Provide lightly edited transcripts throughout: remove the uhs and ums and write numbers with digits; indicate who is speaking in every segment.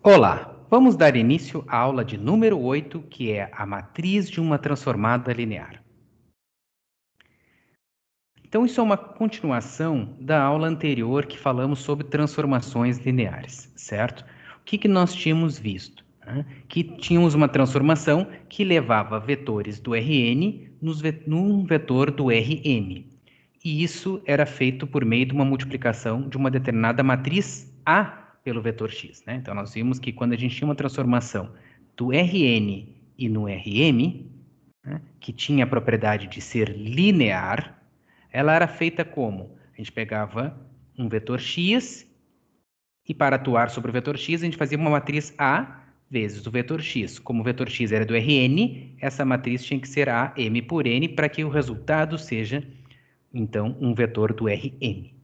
Speaker 1: Olá, vamos dar início à aula de número 8, que é a matriz de uma transformada linear. Então, isso é uma continuação da aula anterior que falamos sobre transformações lineares, certo? O que nós tínhamos visto? Que tínhamos uma transformação que levava vetores do Rn num vetor do Rm. E isso era feito por meio de uma multiplicação de uma determinada matriz A pelo vetor x, né? Então, nós vimos que quando a gente tinha uma transformação do Rn e no Rm, né, que tinha a propriedade de ser linear, ela era feita como? A gente pegava um vetor x e para atuar sobre o vetor x, a gente fazia uma matriz A vezes o vetor x. Como o vetor x era do Rn, essa matriz tinha que ser A m por n para que o resultado seja, então, um vetor do Rm.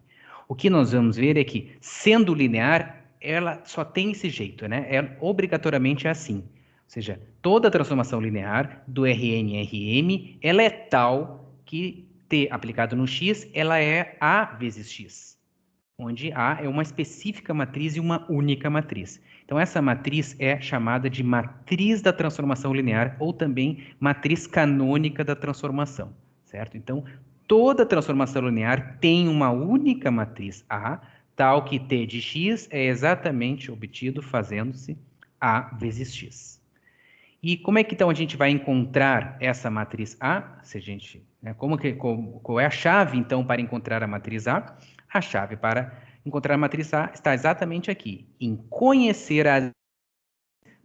Speaker 1: O que nós vamos ver é que, sendo linear, ela só tem esse jeito, né? É obrigatoriamente assim. Ou seja, toda transformação linear do Rn em Rm, ela é tal que, t aplicado no x, ela é A vezes x, onde A é uma específica matriz e uma única matriz. Então, essa matriz é chamada de matriz da transformação linear ou também matriz canônica da transformação, certo? Então, toda transformação linear tem uma única matriz A, tal que t de x é exatamente obtido fazendo-se A vezes x. E como é que então a gente vai encontrar essa matriz A? Se a gente, né, qual é a chave então para encontrar a matriz A? A chave para encontrar a matriz A está exatamente aqui, em conhecer as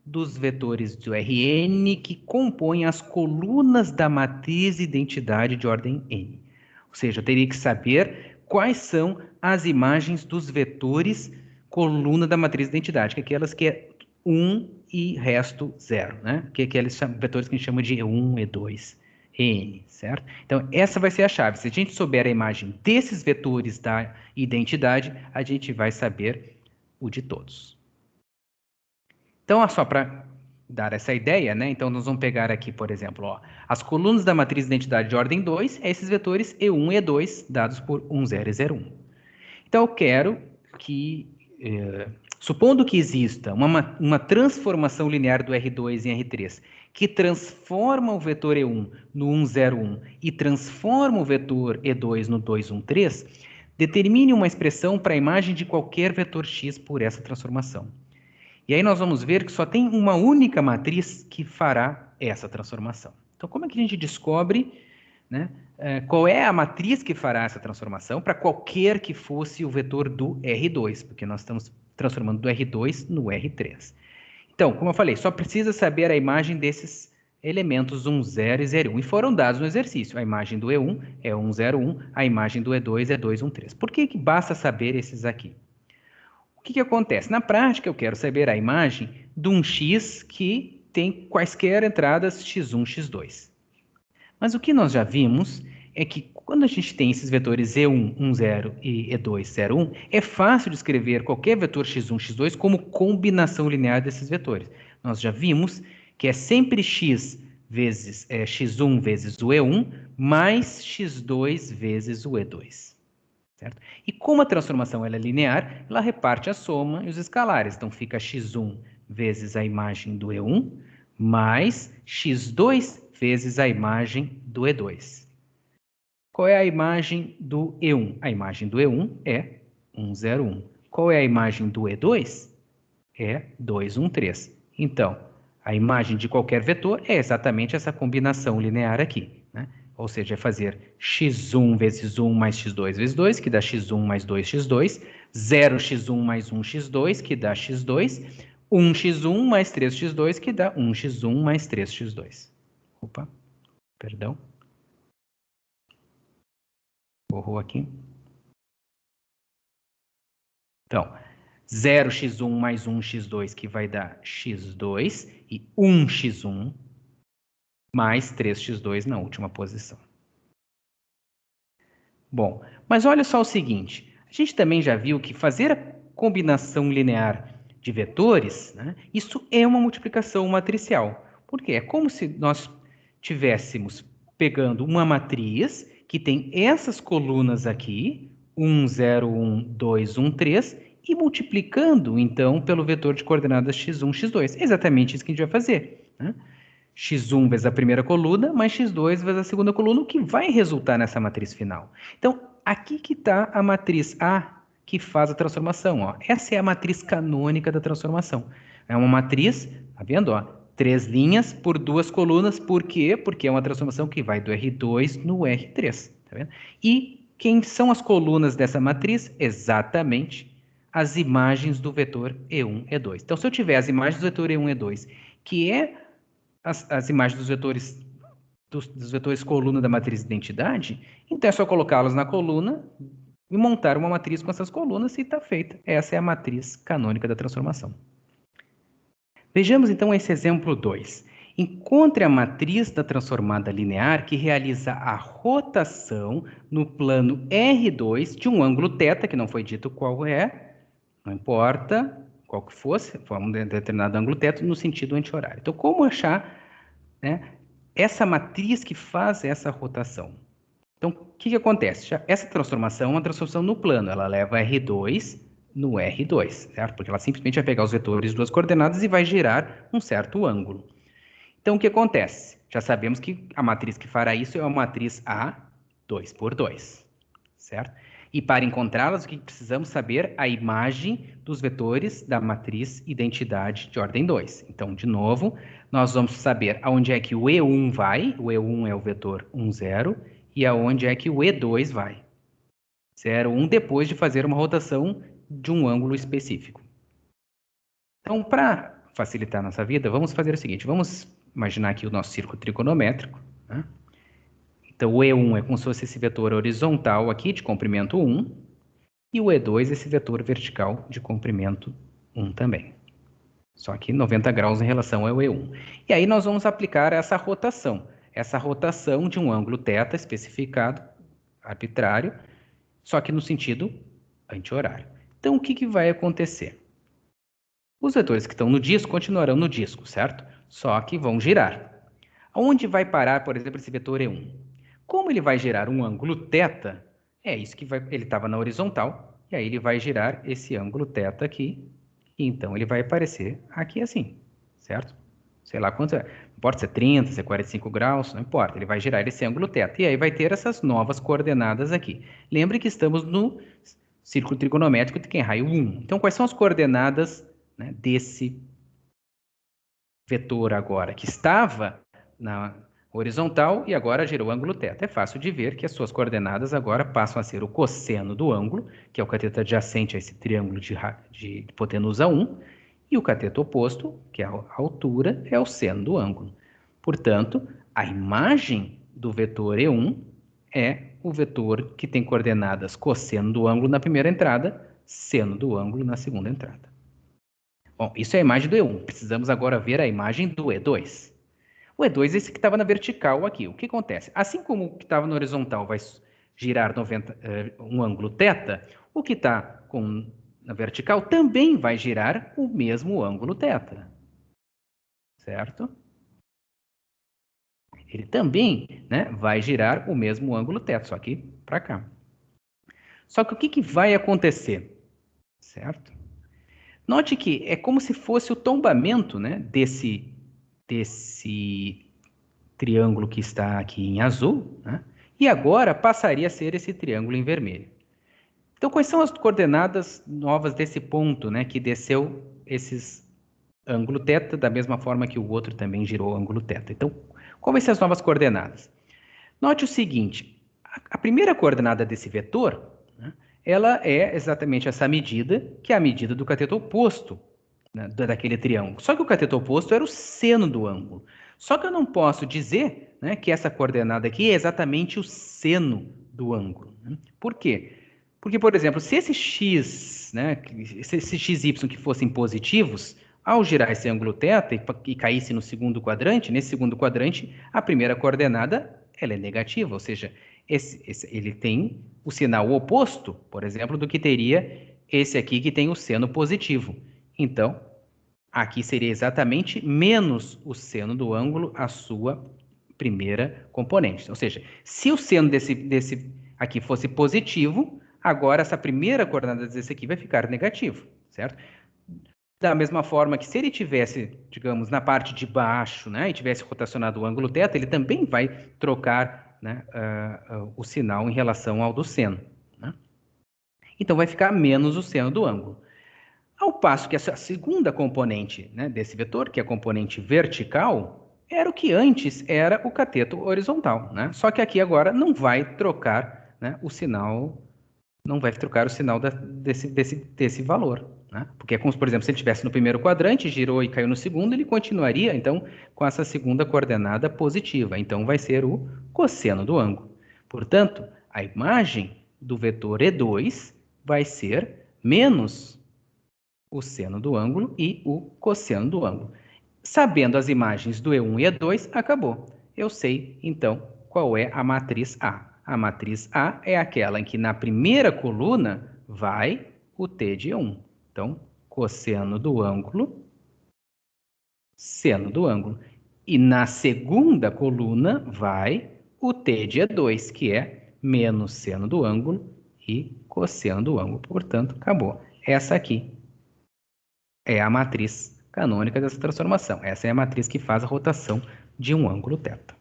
Speaker 1: dos vetores do Rn que compõem as colunas da matriz identidade de ordem n. Ou seja, eu teria que saber quais são as imagens dos vetores coluna da matriz identidade, que é aquelas que é 1 e resto 0, né? Que é aqueles vetores que a gente chama de E1, E2, En, certo? Então, essa vai ser a chave. Se a gente souber a imagem desses vetores da identidade, a gente vai saber o de todos. Então, só para dar essa ideia, né? Então, nós vamos pegar aqui, por exemplo, ó, as colunas da matriz de identidade de ordem 2, esses vetores E1 e E2, dados por 1, 0 e 0, 1. Então, eu quero que, supondo que exista uma transformação linear do R2 em R3, que transforma o vetor E1 no 1, 0, 1 e transforma o vetor E2 no 2, 1, 3, determine uma expressão para a imagem de qualquer vetor x por essa transformação. E aí nós vamos ver que só tem uma única matriz que fará essa transformação. Então, como é que a gente descobre, né, qual é a matriz que fará essa transformação para qualquer que fosse o vetor do R2? Porque nós estamos transformando do R2 no R3. Então, como eu falei, só precisa saber a imagem desses elementos 1, 0 e 0, 1. E foram dados no exercício. A imagem do E1 é 1, 0, 1. A imagem do E2 é 2, 1, 3. Por que basta saber esses aqui? O que acontece? Na prática, eu quero saber a imagem de um x que tem quaisquer entradas x1, x2. Mas o que nós já vimos é que quando a gente tem esses vetores E1, 1, 0 e E2, 0, 1, é fácil de escrever qualquer vetor x1, x2 como combinação linear desses vetores. Nós já vimos que é sempre x vezes x1 vezes o E1 mais x2 vezes o E2. Certo? E como a transformação ela é linear, ela reparte a soma e os escalares. Então, fica x1 vezes a imagem do E1 mais x2 vezes a imagem do E2. Qual é a imagem do E1? A imagem do E1 é 1, 0, 1. Qual é a imagem do E2? É 2, 1, 3. Então, a imagem de qualquer vetor é exatamente essa combinação linear aqui, né? Ou seja, é fazer x1 vezes 1 mais x2 vezes 2, que dá x1 mais 2x2, 0x1 mais 1x2, que dá x2, 1x1 mais 3x2, que dá 1x1 mais 3x2. Opa, perdão. Borrou aqui. Então, 0x1 mais 1x2, que vai dar x2, e 1x1 mais 3x2 na última posição. Bom, mas olha só o seguinte, a gente também já viu que fazer a combinação linear de vetores, né, isso é uma multiplicação matricial. Por quê? É como se nós tivéssemos pegando uma matriz que tem essas colunas aqui, 1, 0, 1, 2, 1, 3, e multiplicando, então, pelo vetor de coordenadas x1, x2. É exatamente isso que a gente vai fazer, né? x1 vezes a primeira coluna, mais x2 vezes a segunda coluna, o que vai resultar nessa matriz final. Então, aqui que está a matriz A que faz a transformação. Ó. Essa é a matriz canônica da transformação. É uma matriz, tá vendo? Ó, 3 linhas por 2 colunas. Por quê? Porque é uma transformação que vai do R2 no R3. Tá vendo? E quem são as colunas dessa matriz? Exatamente as imagens do vetor E1, E2. Então, se eu tiver as imagens do vetor E1, E2, que é as imagens dos vetores coluna da matriz identidade, então é só colocá-las na coluna e montar uma matriz com essas colunas e está feita. Essa é a matriz canônica da transformação. Vejamos então esse exemplo 2. Encontre a matriz da transformada linear que realiza a rotação no plano R2 de um ângulo θ, que não foi dito qual é, não importa qual que fosse, foi um determinado ângulo θ no sentido anti-horário. Então, como achar, né, essa matriz que faz essa rotação? Então, o que acontece? Essa transformação é uma transformação no plano, ela leva R2 no R2, certo? Porque ela simplesmente vai pegar os vetores de duas coordenadas e vai gerar um certo ângulo. Então, o que acontece? Já sabemos que a matriz que fará isso é uma matriz A 2 por 2, certo? E para encontrá-las, o que precisamos saber? A imagem dos vetores da matriz identidade de ordem 2. Então, de novo, nós vamos saber aonde é que o E1 vai, o E1 é o vetor 1, 0, e aonde é que o E2 vai. 0, 1, depois de fazer uma rotação de um ângulo específico. Então, para facilitar a nossa vida, vamos fazer o seguinte, vamos imaginar aqui o nosso círculo trigonométrico, né? Então, o E1 é como se fosse esse vetor horizontal aqui, de comprimento 1, e o E2 esse vetor vertical de comprimento 1 também. Só que 90 graus em relação ao E1. E aí nós vamos aplicar essa rotação de um ângulo θ especificado, arbitrário, só que no sentido anti-horário. Então, o que vai acontecer? Os vetores que estão no disco continuarão no disco, certo? Só que vão girar. Onde vai parar, por exemplo, esse vetor E1? Como ele vai gerar um ângulo θ, é isso que vai... Ele estava na horizontal, e aí ele vai girar esse ângulo θ aqui, e então ele vai aparecer aqui assim, certo? Sei lá quanto é. Não importa se é 30, se é 45 graus, não importa. Ele vai girar esse ângulo θ. E aí vai ter essas novas coordenadas aqui. Lembre que estamos no círculo trigonométrico que tem raio 1. Então, quais são as coordenadas, né, desse vetor agora, que estava na horizontal e agora gerou ângulo θ? É fácil de ver que as suas coordenadas agora passam a ser o cosseno do ângulo, que é o cateto adjacente a esse triângulo de hipotenusa 1, e o cateto oposto, que é a altura, é o seno do ângulo. Portanto, a imagem do vetor E1 é o vetor que tem coordenadas cosseno do ângulo na primeira entrada, seno do ângulo na segunda entrada. Bom, isso é a imagem do E1. Precisamos agora ver a imagem do E2. O E2 é esse que estava na vertical aqui. O que acontece? Assim como o que estava na horizontal vai girar um ângulo θ, o que está na vertical também vai girar o mesmo ângulo θ. Certo? Ele também, né, vai girar o mesmo ângulo θ, só que para cá. Só que o que vai acontecer? Certo? Note que é como se fosse o tombamento, né, desse triângulo que está aqui em azul, né, e agora passaria a ser esse triângulo em vermelho. Então, quais são as coordenadas novas desse ponto, né, que desceu esses ângulo θ, da mesma forma que o outro também girou ângulo θ? Então, quais vão ser as novas coordenadas? Note o seguinte, a primeira coordenada desse vetor, né, ela é exatamente essa medida, que é a medida do cateto oposto, né, daquele triângulo. Só que o cateto oposto era o seno do ângulo. Só que eu não posso dizer, né, que essa coordenada aqui é exatamente o seno do ângulo. Né? Por quê? Porque, por exemplo, se esse x, né, esse xy que fossem positivos, ao girar esse ângulo θ e caísse no segundo quadrante, nesse segundo quadrante, a primeira coordenada ela é negativa, ou seja, ele tem o sinal oposto, por exemplo, do que teria esse aqui que tem o seno positivo. Então, aqui seria exatamente menos o seno do ângulo, a sua primeira componente. Ou seja, se o seno desse aqui fosse positivo, Agora, essa primeira coordenada desse aqui vai ficar negativo, certo? Da mesma forma que se ele tivesse, digamos, na parte de baixo, né, e tivesse rotacionado o ângulo θ, ele também vai trocar, né, o sinal em relação ao do seno, né? Então, vai ficar menos o seno do ângulo. Ao passo que essa segunda componente, né, desse vetor, que é a componente vertical, era o que antes era o cateto horizontal, né? Só que aqui agora não vai trocar, né, o sinal, não vai trocar o sinal desse valor, né? Porque é como, por exemplo, se ele estivesse no primeiro quadrante, girou e caiu no segundo, ele continuaria, então, com essa segunda coordenada positiva. Então, vai ser o cosseno do ângulo. Portanto, a imagem do vetor E2 vai ser menos o seno do ângulo e o cosseno do ângulo. Sabendo as imagens do E1 e E2, acabou. Eu sei, então, qual é a matriz A. A matriz A é aquela em que na primeira coluna vai o T de E1. Então, cosseno do ângulo, seno do ângulo. E na segunda coluna vai o T de E2, que é menos seno do ângulo e cosseno do ângulo. Portanto, acabou. Essa aqui é a matriz canônica dessa transformação. Essa é a matriz que faz a rotação de um ângulo θ.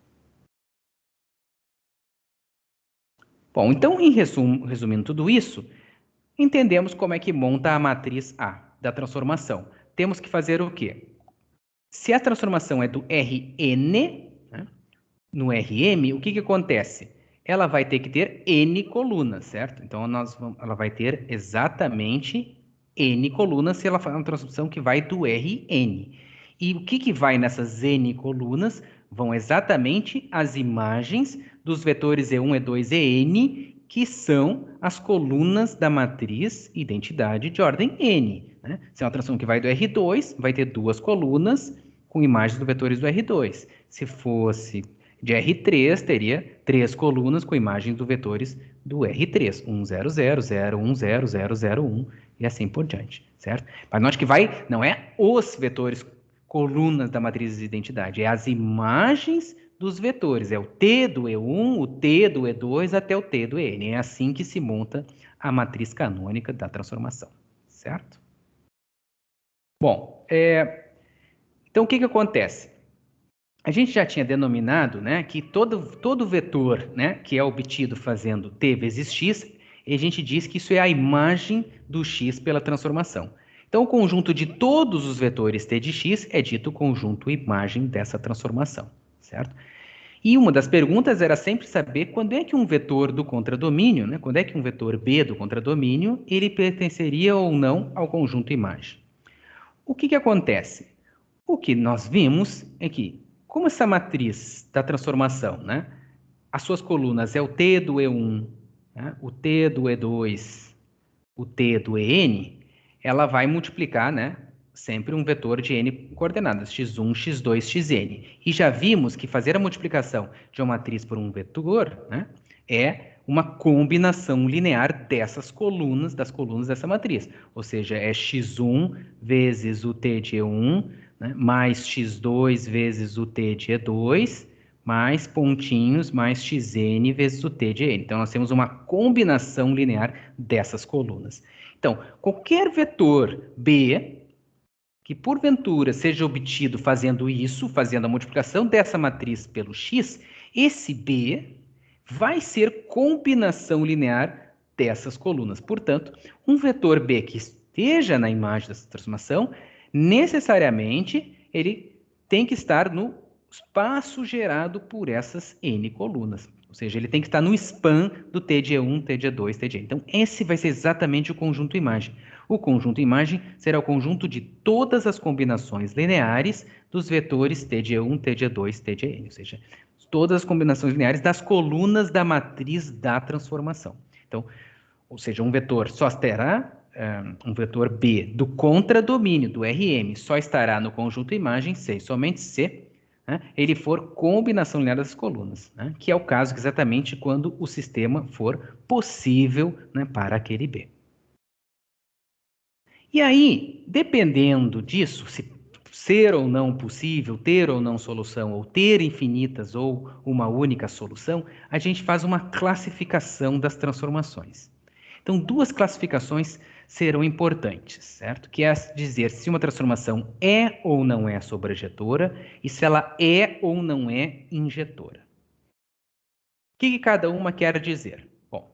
Speaker 1: Bom, então, resumindo tudo isso, entendemos como é que monta a matriz A da transformação. Temos que fazer o quê? Se a transformação é do Rn, né, no Rm, o que acontece? Ela vai ter que ter n colunas, certo? Então, ela vai ter exatamente n colunas se ela for uma transformação que vai do Rn. E o que vai nessas n colunas? Vão exatamente as imagens dos vetores E1, E2 e n, que são as colunas da matriz identidade de ordem n. Né? Se é uma transformação que vai do R2, vai ter duas colunas com imagens dos vetores do R2. Se fosse de R3, teria três colunas com imagens dos vetores do R3. 1, 0, 0, 0, 1, 0, 0, 0, 1 e assim por diante, certo? Mas note que não é os vetores colunas da matriz de identidade, é as imagens dos vetores. É o T do E1, o T do E2 até o T do EN. É assim que se monta a matriz canônica da transformação, certo? Bom, então o que acontece? A gente já tinha denominado, né, que todo vetor, né, que é obtido fazendo t vezes x, a gente diz que isso é a imagem do x pela transformação. Então, o conjunto de todos os vetores t de x é dito conjunto imagem dessa transformação, certo? E uma das perguntas era sempre saber quando é que um vetor do contradomínio, né, quando é que um vetor b do contradomínio, ele pertenceria ou não ao conjunto imagem. O que acontece? O que nós vimos é que, como essa matriz da transformação, né, as suas colunas é o T do E1, né, o T do E2, o T do EN, ela vai multiplicar, né, sempre um vetor de n coordenadas, x1, x2, xn. E já vimos que fazer a multiplicação de uma matriz por um vetor, né, é uma combinação linear dessas colunas, das colunas dessa matriz. Ou seja, é x1 vezes o T de E1, né, mais x2 vezes o T de E2, mais pontinhos, mais xn vezes o T de N. Então, nós temos uma combinação linear dessas colunas. Então, qualquer vetor B que, porventura, seja obtido fazendo isso, fazendo a multiplicação dessa matriz pelo x, esse B vai ser combinação linear dessas colunas. Portanto, um vetor B que esteja na imagem dessa transformação, necessariamente, ele tem que estar no espaço gerado por essas n colunas. Ou seja, ele tem que estar no span do T de E1, T de E2, T de N. Então, esse vai ser exatamente o conjunto imagem. O conjunto imagem será o conjunto de todas as combinações lineares dos vetores T de E1, T de E2, T de N. Ou seja, todas as combinações lineares das colunas da matriz da transformação. Então, ou seja, um vetor só terá um vetor B do contradomínio do Rm só estará no conjunto imagem se, somente se, né, ele for combinação linear das colunas, né, que é o caso exatamente quando o sistema for possível, né, para aquele B. E aí, dependendo disso, se ser ou não possível, ter ou não solução, ou ter infinitas ou uma única solução, a gente faz uma classificação das transformações. Então, duas classificações serão importantes, certo? Que é dizer se uma transformação é ou não é sobrejetora e se ela é ou não é injetora. O que cada uma quer dizer? Bom,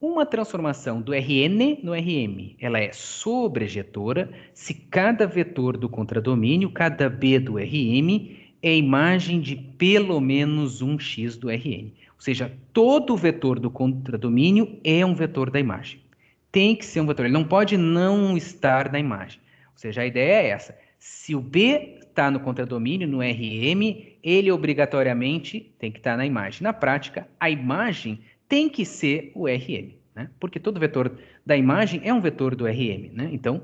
Speaker 1: uma transformação do Rn no Rm, ela é sobrejetora se cada vetor do contradomínio, cada B do Rm, é imagem de pelo menos um x do Rn. Ou seja, todo vetor do contradomínio é um vetor da imagem. Tem que ser um vetor, ele não pode não estar na imagem. Ou seja, a ideia é essa. Se o B está no contradomínio, no Rm, ele obrigatoriamente tem que estar na imagem. Na prática, a imagem tem que ser o Rm, né? Porque todo vetor da imagem é um vetor do Rm, né? Então,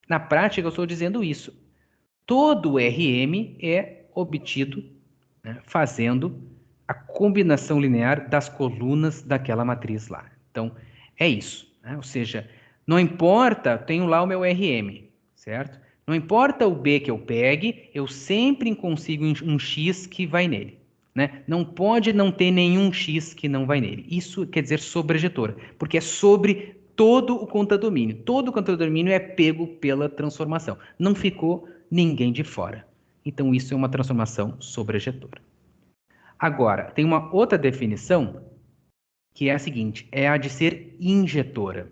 Speaker 1: na prática, eu estou dizendo isso. Todo Rm é obtido, né, fazendo a combinação linear das colunas daquela matriz lá. Então, é isso, né? Ou seja, não importa, tenho lá o meu Rm, certo? Não importa o B que eu pegue, eu sempre consigo um X que vai nele, né? Não pode não ter nenhum X que não vai nele. Isso quer dizer sobrejetora, porque é sobre todo o contradomínio. Todo o contradomínio é pego pela transformação. Não ficou ninguém de fora. Então, isso é uma transformação sobrejetora. Agora, tem uma outra definição, que é a seguinte, é a de ser injetora.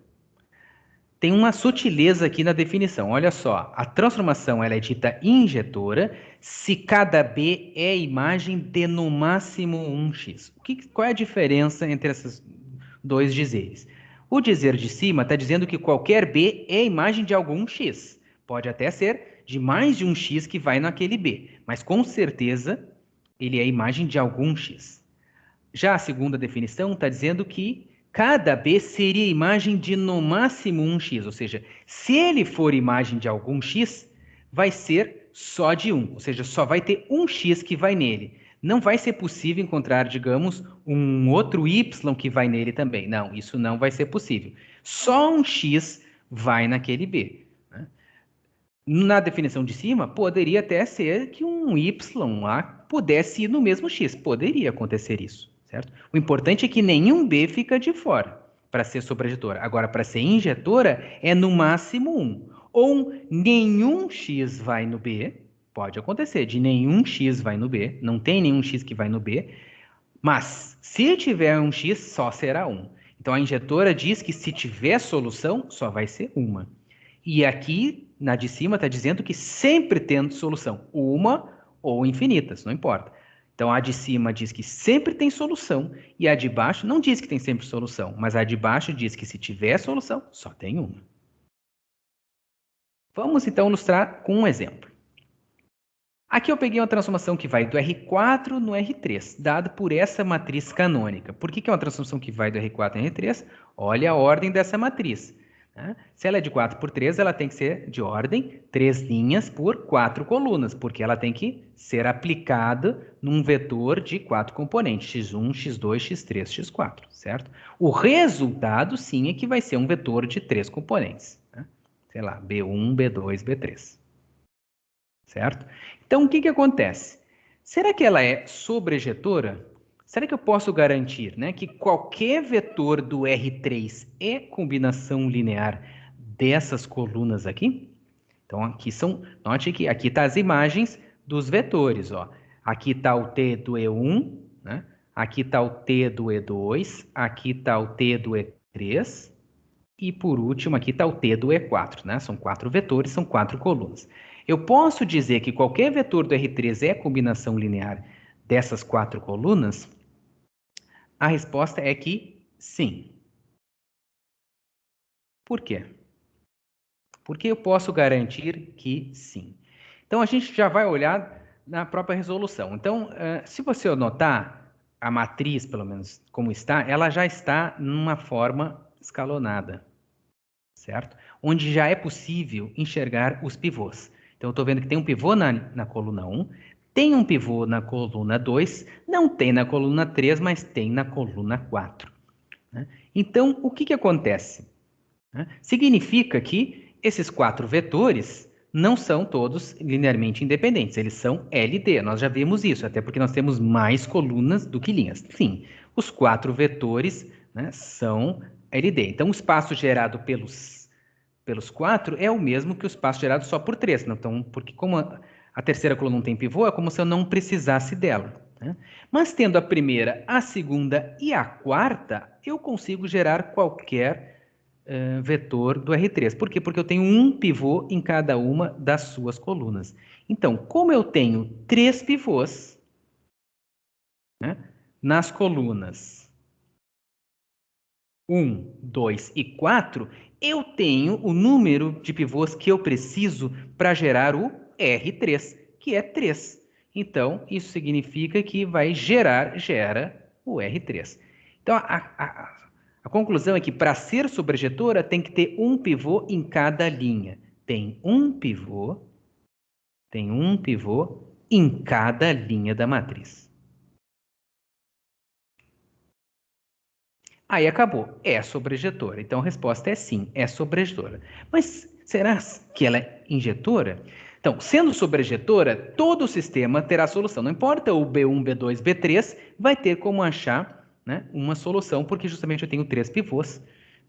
Speaker 1: Tem uma sutileza aqui na definição. Olha só, a transformação ela é dita injetora se cada B é imagem de no máximo um x. Qual é a diferença entre esses dois dizeres? O dizer de cima está dizendo que qualquer B é imagem de algum x. Pode até ser de mais de um x que vai naquele B, mas com certeza ele é imagem de algum x. Já a segunda definição está dizendo que cada B seria imagem de no máximo um x, ou seja, se ele for imagem de algum x, vai ser só de um, ou seja, só vai ter um x que vai nele. Não vai ser possível encontrar, digamos, um outro y que vai nele também. Não, isso não vai ser possível. Só um x vai naquele B. Né? Na definição de cima, poderia até ser que um y lá pudesse ir no mesmo x. Poderia acontecer isso. Certo? O importante é que nenhum B fica de fora para ser sobrejetora. Agora, para ser injetora, é no máximo um. Ou nenhum X vai no B, pode acontecer, de nenhum X vai no B, não tem nenhum X que vai no B, mas se tiver um X, só será um. Então, a injetora diz que se tiver solução, só vai ser uma. E aqui, na de cima, está dizendo que sempre tendo solução, uma ou infinitas, não importa. Então, a de cima diz que sempre tem solução e a de baixo não diz que tem sempre solução, mas a de baixo diz que se tiver solução, só tem uma. Vamos, então, ilustrar com um exemplo. Aqui eu peguei uma transformação que vai do R4 no R3, dado por essa matriz canônica. Por que é uma transformação que vai do R4 no R3? Olha a ordem dessa matriz. Se ela é de 4 por 3, ela tem que ser de ordem 3 linhas por 4 colunas, porque ela tem que ser aplicada num vetor de 4 componentes, x1, x2, x3, x4, certo? O resultado, sim, é que vai ser um vetor de 3 componentes. Sei lá, B1, B2, B3. Certo? Então, o que acontece? Será que ela é sobrejetora? Será que eu posso garantir, né, que qualquer vetor do R3 é combinação linear dessas colunas aqui? Então, aqui são, note que aqui está as imagens dos vetores. Ó. Aqui está o T do E1, né? Aqui está o T do E2, aqui está o T do E3, e por último, aqui está o T do E4. Né? São 4 vetores, são 4 colunas. Eu posso dizer que qualquer vetor do R3 é combinação linear dessas 4 colunas? A resposta é que sim. Por quê? Porque eu posso garantir que sim. Então, a gente já vai olhar na própria resolução. Então, se você notar, a matriz, pelo menos como está, ela já está numa forma escalonada, certo? Onde já é possível enxergar os pivôs. Então, eu estou vendo que tem um pivô na coluna 1, tem um pivô na coluna 2, não tem na coluna 3, mas tem na coluna 4. Né? Então, o que acontece? Significa que esses 4 vetores não são todos linearmente independentes, eles são LD. Nós já vimos isso, até porque nós temos mais colunas do que linhas. Sim, os 4 vetores, né, são LD. Então, o espaço gerado pelos 4 é o mesmo que o espaço gerado só por 3. Então, porque como a terceira coluna não tem pivô, é como se eu não precisasse dela, né? Mas tendo a primeira, a segunda e a quarta, eu consigo gerar qualquer vetor do R3. Por quê? Porque eu tenho um pivô em cada uma das suas colunas. Então, como eu tenho 3 pivôs, né, nas colunas 1, 2 e 4, eu tenho o número de pivôs que eu preciso para gerar o R3, que é 3. Então, isso significa que gera o R3. Então, a conclusão é que para ser sobrejetora tem que ter um pivô em cada linha. Tem um pivô em cada linha da matriz. Aí acabou. É sobrejetora. Então a resposta é sim, é sobrejetora. Mas será que ela é injetora? Então, sendo sobrejetora, todo o sistema terá solução. Não importa o B1, B2, B3, vai ter como achar, né, uma solução, porque justamente eu tenho 3 pivôs,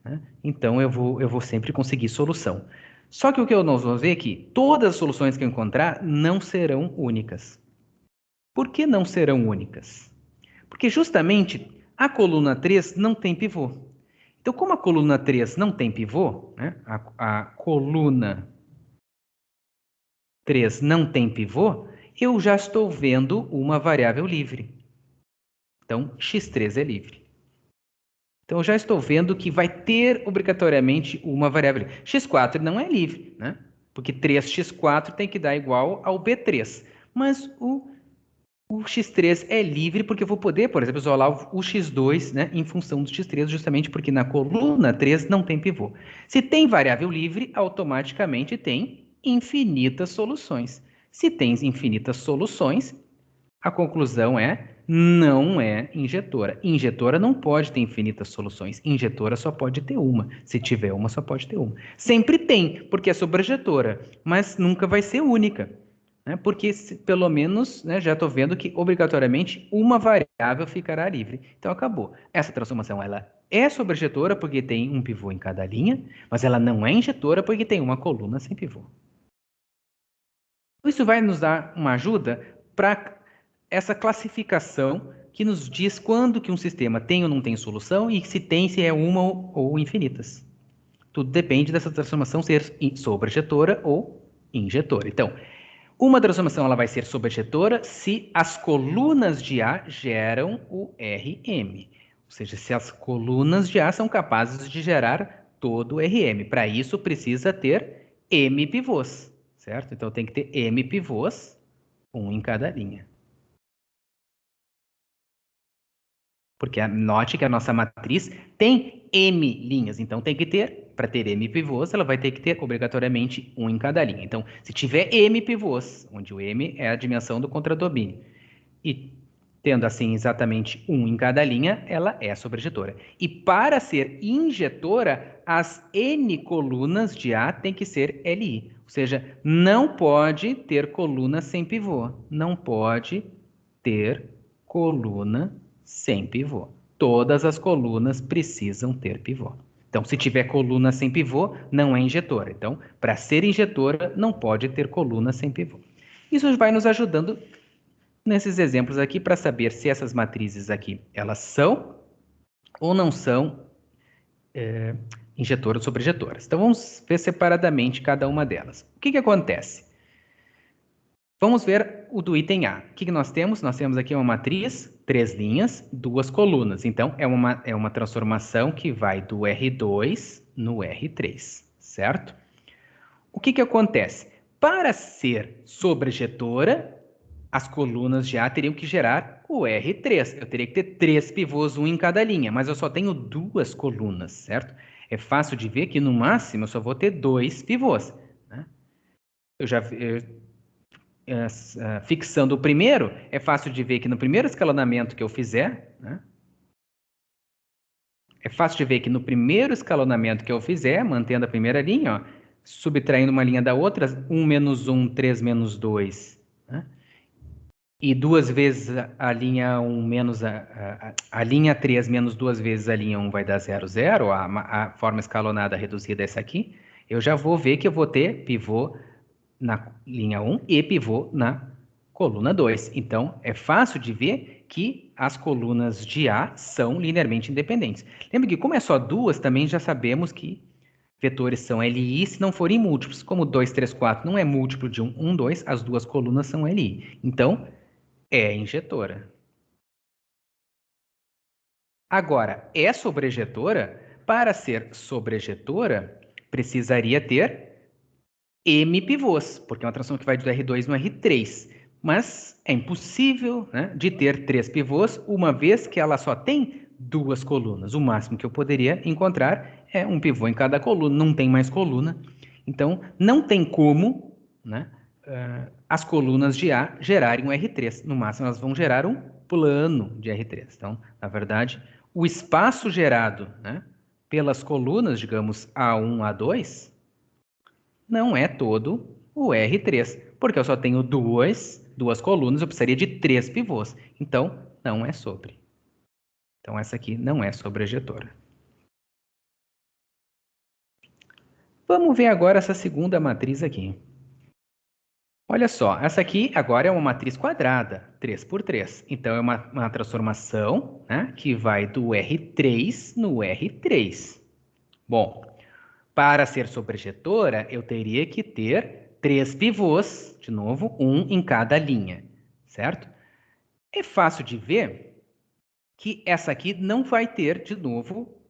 Speaker 1: né? Então eu vou sempre conseguir solução. Só que o que nós vamos ver é que todas as soluções que eu encontrar não serão únicas. Por que não serão únicas? Porque justamente a coluna 3 não tem pivô. Então, como a coluna 3 não tem pivô, né, a coluna 3 não tem pivô, eu já estou vendo uma variável livre. Então, x3 é livre. Então, eu já estou vendo que vai ter obrigatoriamente uma variável livre. x4 não é livre, né? Porque 3x4 tem que dar igual ao b3. Mas o x3 é livre porque eu vou poder, por exemplo, isolar o x2, né, em função do x3, justamente porque na coluna 3 não tem pivô. Se tem variável livre, automaticamente tem infinitas soluções. Se tem infinitas soluções, a conclusão é não é injetora. Injetora não pode ter infinitas soluções. Injetora só pode ter uma. Se tiver uma, só pode ter uma. Sempre tem, porque é sobrejetora, mas nunca vai ser única, né? Porque pelo menos, né, já estou vendo que obrigatoriamente uma variável ficará livre. Então acabou. Essa transformação ela é sobrejetora porque tem um pivô em cada linha, mas ela não é injetora porque tem uma coluna sem pivô. Isso vai nos dar uma ajuda para essa classificação que nos diz quando que um sistema tem ou não tem solução e se é uma ou infinitas. Tudo depende dessa transformação ser sobrejetora ou injetora. Então, uma transformação ela vai ser sobrejetora se as colunas de A geram o Rm. Ou seja, se as colunas de A são capazes de gerar todo o Rm. Para isso, precisa ter M pivôs, certo? Então, tem que ter M pivôs, um em cada linha. Porque note que a nossa matriz tem M linhas, então tem que ter, para ter M pivôs, ela vai ter que ter obrigatoriamente um em cada linha. Então, se tiver M pivôs, onde o M é a dimensão do contradomínio, e tendo assim exatamente um em cada linha, ela é sobrejetora. E para ser injetora, as N colunas de A tem que ser LI. Ou seja, não pode ter coluna sem pivô. Não pode ter coluna sem pivô. Todas as colunas precisam ter pivô. Então, se tiver coluna sem pivô, não é injetora. Então, para ser injetora, não pode ter coluna sem pivô. Isso vai nos ajudando nesses exemplos aqui para saber se essas matrizes aqui, elas são ou não são injetoras ou sobrejetoras. Então, vamos ver separadamente cada uma delas. O que acontece? Vamos ver o do item A. O que nós temos? Nós temos aqui uma matriz, 3 linhas, 2 colunas. Então, é uma transformação que vai do R2 no R3, certo? O que acontece? Para ser sobrejetora, as colunas de A teriam que gerar o R3. Eu teria que ter 3 pivôs, um em cada linha, mas eu só tenho 2 colunas, certo? É fácil de ver que no máximo eu só vou ter 2 pivôs, né? Fixando o primeiro, é fácil de ver que no primeiro escalonamento que eu fizer, né? É fácil de ver que no primeiro escalonamento que eu fizer, mantendo a primeira linha, ó, subtraindo uma linha da outra, 1 menos 1, 3 menos 2, né? E 2 vezes a linha 1 menos a linha 3 menos 2 vezes a linha 1 vai dar 0, 0. A forma escalonada reduzida é essa aqui. Eu já vou ver que eu vou ter pivô na linha 1 e pivô na coluna 2. Então, é fácil de ver que as colunas de A são linearmente independentes. Lembra que como é só duas, também já sabemos que vetores são LI se não forem múltiplos. Como 2, 3, 4 não é múltiplo de 1, 1, 2, as duas colunas são LI. Então, é injetora. Agora, é sobrejetora? Para ser sobrejetora, precisaria ter M pivôs, porque é uma transformação que vai do R2 no R3. Mas é impossível, né, de ter 3 pivôs, uma vez que ela só tem 2 colunas. O máximo que eu poderia encontrar é um pivô em cada coluna, não tem mais coluna. Então, não tem como, né, as colunas de A gerarem um R3. No máximo, elas vão gerar um plano de R3. Então, na verdade, o espaço gerado, né, pelas colunas, digamos, A1, A2, não é todo o R3, porque eu só tenho duas colunas, eu precisaria de 3 pivôs. Então, não é sobre. Então, essa aqui não é sobrejetora. Vamos ver agora essa segunda matriz aqui. Olha só, essa aqui agora é uma matriz quadrada, 3 por 3. Então, é uma transformação, né, que vai do R3 no R3. Bom, para ser sobrejetora, eu teria que ter 3 pivôs, de novo, um em cada linha, certo? É fácil de ver que essa aqui não vai ter, de novo,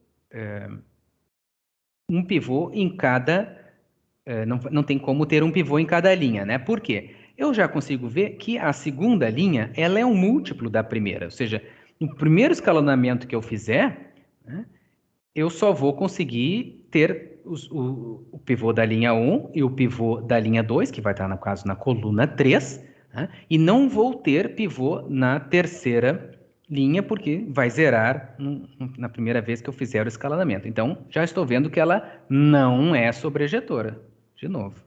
Speaker 1: um pivô em cada... não tem como ter um pivô em cada linha, né? Por quê? Eu já consigo ver que a segunda linha ela é um múltiplo da primeira, ou seja, no primeiro escalonamento que eu fizer, né, eu só vou conseguir ter o pivô da linha 1 e o pivô da linha 2, que vai estar, no caso, na coluna 3, né? E não vou ter pivô na terceira linha, porque vai zerar na primeira vez que eu fizer o escalonamento. Então, já estou vendo que ela não é sobrejetora, de novo.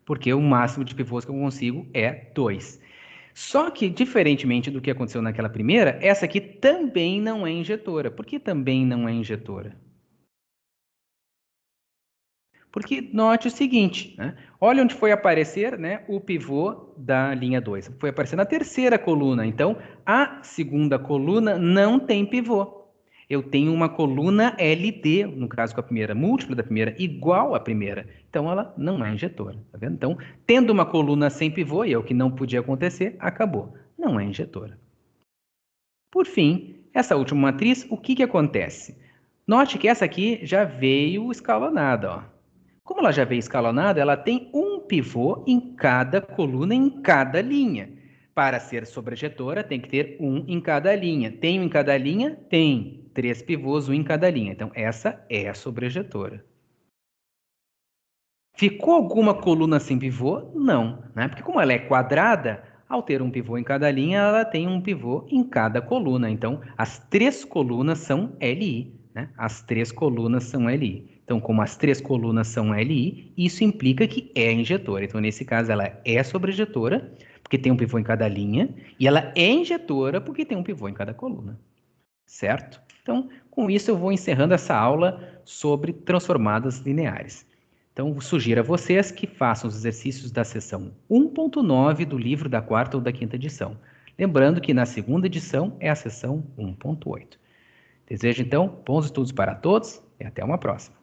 Speaker 1: Porque o máximo de pivôs que eu consigo é 2. Só que, diferentemente do que aconteceu naquela primeira, essa aqui também não é injetora. Por que também não é injetora? Porque note o seguinte, né? Olha onde foi aparecer, né, o pivô da linha 2. Foi aparecer na terceira coluna. Então, a segunda coluna não tem pivô. Eu tenho uma coluna LD, no caso com a primeira, múltipla da primeira, igual à primeira. Então, ela não é injetora. Tá vendo? Então, tendo uma coluna sem pivô, e é o que não podia acontecer, acabou. Não é injetora. Por fim, essa última matriz, o que acontece? Note que essa aqui já veio escalonada, ó. Como ela já veio escalonada, ela tem um pivô em cada coluna, em cada linha. Para ser sobrejetora, tem que ter um em cada linha. Tem um em cada linha? Tem. 3 pivôs, um em cada linha. Então, essa é a sobrejetora. Ficou alguma coluna sem pivô? Não, né? Porque como ela é quadrada, ao ter um pivô em cada linha, ela tem um pivô em cada coluna. Então, as 3 colunas são LI, né? As 3 colunas são LI. Então, como as 3 colunas são LI, isso implica que é injetora. Então, nesse caso, ela é sobrejetora, porque tem um pivô em cada linha, e ela é injetora porque tem um pivô em cada coluna. Certo? Então, com isso, eu vou encerrando essa aula sobre transformadas lineares. Então, sugiro a vocês que façam os exercícios da seção 1.9 do livro da quarta ou da quinta edição. Lembrando que na segunda edição é a seção 1.8. Desejo, então, bons estudos para todos e até uma próxima.